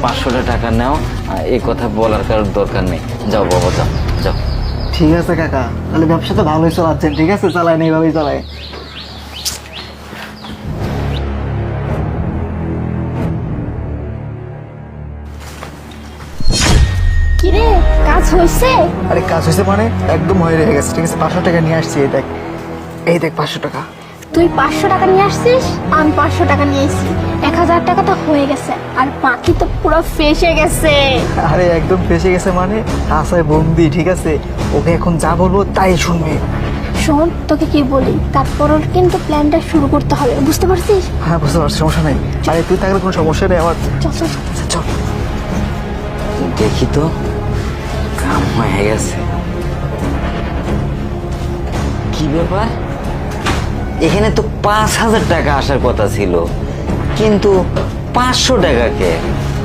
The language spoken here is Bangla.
500 টাকা নাও, এই কথা বলার কারোর দরকার নেই। যাও বাবা, যাও যাও। ঠিক আছে কাকা, তাহলে ব্যবসা তো ভালোই চালাচ্ছেন, ঠিক আছে চালায় না, এইভাবেই চালায়। কিরে কাজ হয়েছে? আরে কাজ হয়েছে মানে একদম হয়ে গেছে, ঠিক আছে 500 টাকা নিয়ে আসছি, এই দেখ 500 টাকা। তুই 500 টাকা নিয়ে আসছিস, আমি 500 টাকা নিয়ে এসেছি, 1000 টাকা তো হয়ে গেছে, আর বাকি তো পুরো ফেসে গেছে। আরে একদম ফেসে গেছে মানে আশায় বন্দি, ঠিক আছে ওকে এখন যা বলবো তাই শুনবে। শোন তোকে কি বলি, তারপর কিন্তু প্ল্যানটা শুরু করতে হবে, বুঝতে পারছিস? হ্যাঁ বুঝতে পারছি, সমস্যা নেই। আরে তুই থাকলে কোনো সমস্যা নেই আমার। চল চল চল। আচ্ছা, চল। দেখি তো, কাম হয়ে গেছে। কি ব্যাপার, এখানে তো 5000 টাকা আসার কথা ছিল, কিন্তু 500 টাকা কে?